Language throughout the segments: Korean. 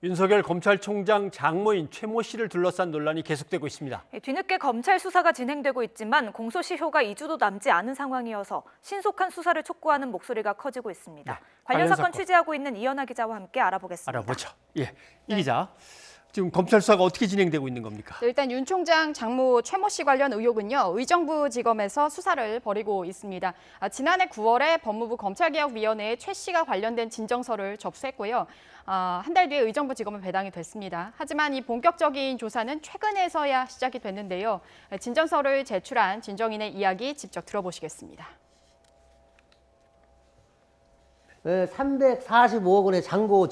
윤석열 검찰총장 장모인 최모 씨를 둘러싼 논란이 계속되고 있습니다. 뒤늦게 검찰 수사가 진행되고 있지만 공소시효가 2주도 남지 않은 상황이어서 신속한 수사를 촉구하는 목소리가 커지고 있습니다. 네, 관련 사건 취재하고 있는 이현아 기자와 함께 알아보겠습니다. 알아보죠. 이 기자, 지금 검찰 수사가 어떻게 진행되고 있는 겁니까? 네, 일단 윤 총장 장모 최모 씨 관련 의혹은요, 의정부지검에서 수사를 벌이고 있습니다. 지난해 9월에 법무부 검찰개혁위원회에 최 씨가 관련된 진정서를 접수했고요. 한 달 뒤에 의정부지검에 배당이 됐습니다. 하지만 이 본격적인 조사는 최근에서야 시작이 됐는데요. 진정서를 제출한 진정인의 이야기 직접 들어보시겠습니다. 345억 원의 잔고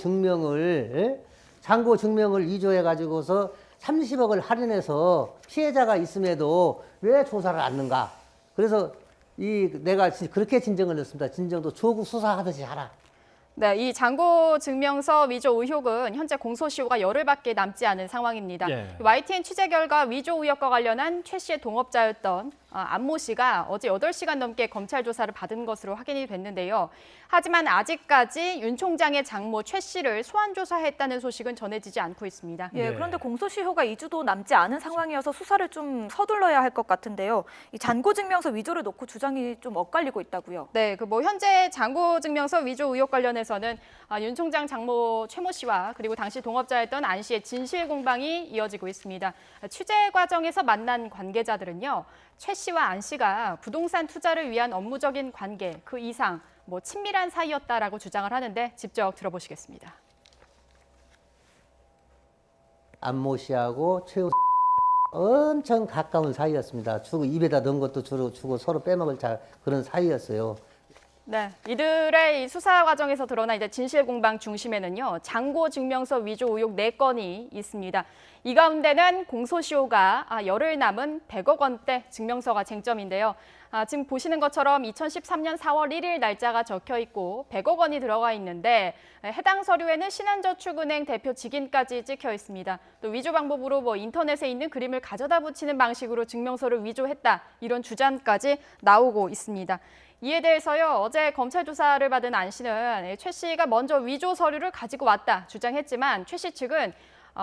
증명을 위조해 가지고서 30억을 할인해서 피해자가 있음에도 왜 조사를 않는가? 그래서 내가 그렇게 진정을 냈습니다. 진정도 조국 수사하듯이 하라. 네, 이 잔고 증명서 위조 의혹은 현재 공소시효가 열흘밖에 남지 않은 상황입니다. YTN 취재 결과 위조 의혹과 관련한 최 씨의 동업자였던 안모 씨가 어제 8시간 넘게 검찰 조사를 받은 것으로 확인이 됐는데요. 하지만 아직까지 윤 총장의 장모 최 씨를 소환 조사했다는 소식은 전해지지 않고 있습니다. 그런데 공소시효가 2주도 남지 않은 상황이어서 수사를 좀 서둘러야 할 것 같은데요. 이 잔고증명서 위조를 놓고 주장이 좀 엇갈리고 있다고요. 네, 현재 잔고증명서 위조 의혹 관련해서는 윤 총장 장모 최모 씨와 그리고 당시 동업자였던 안 씨의 진실 공방이 이어지고 있습니다. 취재 과정에서 만난 관계자들은요, 최 씨와 안 씨가 부동산 투자를 위한 업무적인 관계, 그 이상 친밀한 사이였다라고 주장을 하는데 직접 들어보시겠습니다. 안모 씨하고 최우 엄청 가까운 사이였습니다. 주고 입에다 넣은 것도 주고 서로 빼먹을 그런 사이였어요. 네, 이들의 이 수사 과정에서 드러난 이제 진실 공방 중심에는요, 잔고 증명서 위조 의혹 4건이 있습니다. 이 가운데는 공소시효가 열흘 남은 100억 원대 증명서가 쟁점인데요. 지금 보시는 것처럼 2013년 4월 1일 날짜가 적혀 있고 100억 원이 들어가 있는데 해당 서류에는 신한저축은행 대표 직인까지 찍혀 있습니다. 또 위조 방법으로 인터넷에 있는 그림을 가져다 붙이는 방식으로 증명서를 위조했다, 이런 주장까지 나오고 있습니다. 이에 대해서요, 어제 검찰 조사를 받은 안 씨는 최 씨가 먼저 위조 서류를 가지고 왔다 주장했지만 최 씨 측은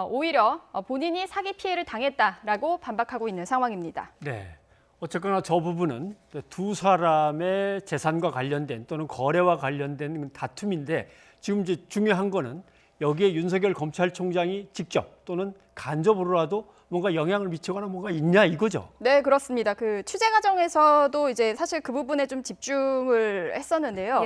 오히려 본인이 사기 피해를 당했다라고 반박하고 있는 상황입니다. 네. 어쨌거나 저 부분은 두 사람의 재산과 관련된 또는 거래와 관련된 다툼인데, 지금 이제 중요한 거는 여기에 윤석열 검찰총장이 직접 또는 간접으로라도 뭔가 영향을 미치거나 뭔가 있냐, 이거죠. 네, 그렇습니다. 취재 과정에서도 이제 사실 그 부분에 좀 집중을 했었는데요.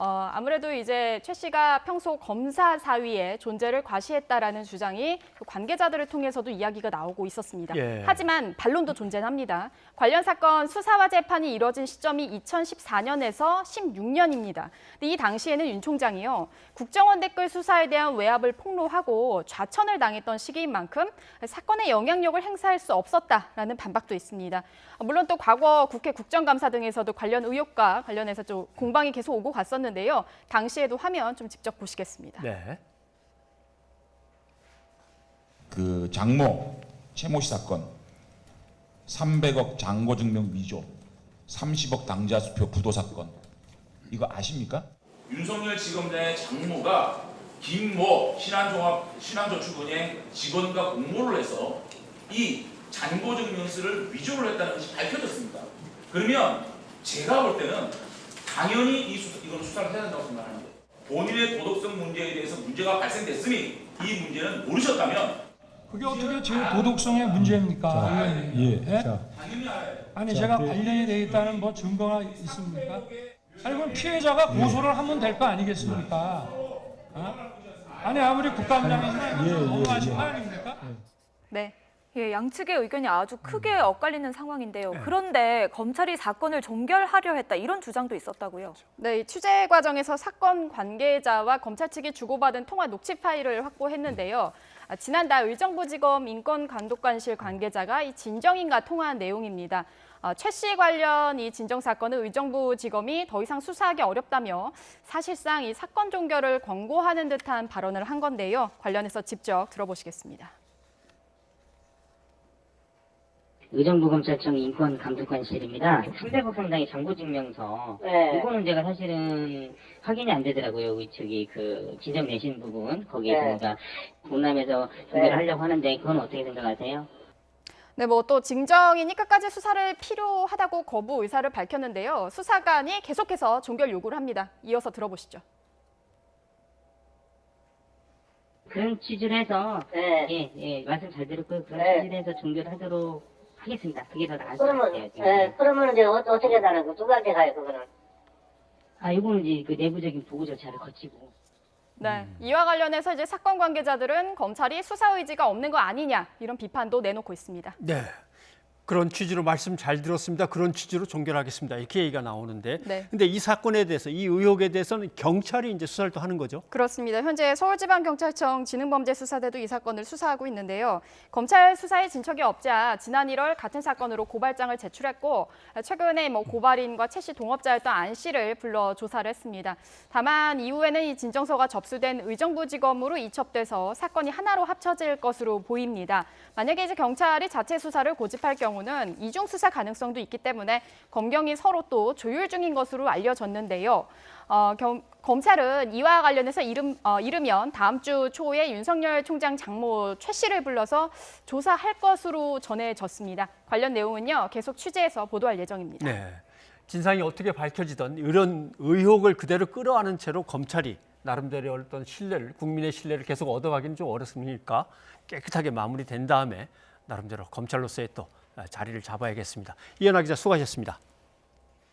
아무래도 이제 최 씨가 평소 검사 사위의 존재를 과시했다라는 주장이 관계자들을 통해서도 이야기가 나오고 있었습니다. 하지만 반론도 존재합니다. 관련 사건 수사와 재판이 이뤄진 시점이 2014년에서 16년입니다. 이 당시에는 윤 총장이요, 국정원 댓글 수사에 대한 외압을 폭로하고 좌천을 당했던 시기인 만큼 사건에 영향력을 행사할 수 없었다라는 반박도 있습니다. 물론 또 과거 국회 국정감사 등에서도 관련 의혹과 관련해서 좀 공방이 계속 오고 갔었는데요. 당시에도 화면 좀 직접 보시겠습니다. 네. 장모 최모 씨 사건, 300억 잔고증명 위조, 30억 당자 수표 부도 사건, 이거 아십니까? 윤석열 지검장의 장모가 김모 신한저축은행 직원과 공모를 해서 이 잔고증명서를 위조를 했다는 것이 밝혀졌습니다. 그러면 제가 볼 때는 당연히 이건 수사를 해야 된다고 생각합니다. 본인의 도덕성 문제에 대해서 문제가 발생됐으니 이 문제는 모르셨다면, 그게 어떻게 제 도덕성의 문제입니까? 당연히 알아요. 아니 제가 관련이 되어 있다는 증거가 있습니까? 아니 그럼 피해자가 고소를 하면 될 거 아니겠습니까? 아니 아무리 국감장이지만 너무하신 거 아닙니까? 네. 양측의 의견이 아주 크게 엇갈리는 상황인데요. 그런데 검찰이 사건을 종결하려 했다, 이런 주장도 있었다고요. 네, 취재 과정에서 사건 관계자와 검찰 측이 주고받은 통화 녹취 파일을 확보했는데요. 지난달 의정부지검 인권감독관실 관계자가 이 진정인과 통화한 내용입니다. 최 씨 관련 이 진정 사건은 의정부지검이 더 이상 수사하기 어렵다며 사실상 이 사건 종결을 권고하는 듯한 발언을 한 건데요. 관련해서 직접 들어보시겠습니다. 의정부 검찰청 인권감독관실입니다. 300억 상당의 장고증명서. 네. 이거는 제가 사실은 확인이 안 되더라고요. 저기 그 지적 내신 부분 거기에 네. 저희가 국남에서 조사를 하려고 하는데 그건 어떻게 생각하세요? 네, 뭐 또 증정인이 끝까지 수사를 필요하다고 거부 의사를 밝혔는데요. 수사관이 계속해서 종결 요구를 합니다. 이어서 들어보시죠. 그런 취지로 해서 네. 예, 말씀 잘 들었고요. 그런 네. 취지로 해서 종결하도록 하겠습니다. 그게 더 나을 것 그러면, 같아요. 예, 그러면 이제 어떻게 가는 거? 누구한테 가요, 그거는? 이거는 이제 그 내부적인 보고 절차를 거치고. 네, 이와 관련해서 이제 사건 관계자들은 검찰이 수사 의지가 없는 거 아니냐 이런 비판도 내놓고 있습니다. 네. 그런 취지로 말씀 잘 들었습니다. 그런 취지로 종결하겠습니다. 이렇게 얘기가 나오는데, 네. 근데 이 사건에 대해서, 이 의혹에 대해서는 경찰이 이제 수사를 또 하는 거죠. 그렇습니다. 현재 서울지방경찰청 지능범죄수사대도 이 사건을 수사하고 있는데요. 검찰 수사에 진척이 없자 지난 1월 같은 사건으로 고발장을 제출했고 최근에 뭐 고발인과 최 씨 동업자였던 안 씨를 불러 조사를 했습니다. 다만 이후에는 이 진정서가 접수된 의정부지검으로 이첩돼서 사건이 하나로 합쳐질 것으로 보입니다. 만약에 이제 경찰이 자체 수사를 고집할 경우는 이중 수사 가능성도 있기 때문에 검경이 서로 또 조율 중인 것으로 알려졌는데요. 검찰은 이와 관련해서 이르면 다음 주 초에 윤석열 총장 장모 최 씨를 불러서 조사할 것으로 전해졌습니다. 관련 내용은요 계속 취재해서 보도할 예정입니다. 네. 진상이 어떻게 밝혀지든 이런 의혹을 그대로 끌어안은 채로 검찰이 나름대로 어떤 신뢰를, 국민의 신뢰를 계속 얻어가기는 좀 어렵습니까? 깨끗하게 마무리된 다음에 나름대로 검찰로서의 또 자리를 잡아야겠습니다. 이현아 기자 수고하셨습니다.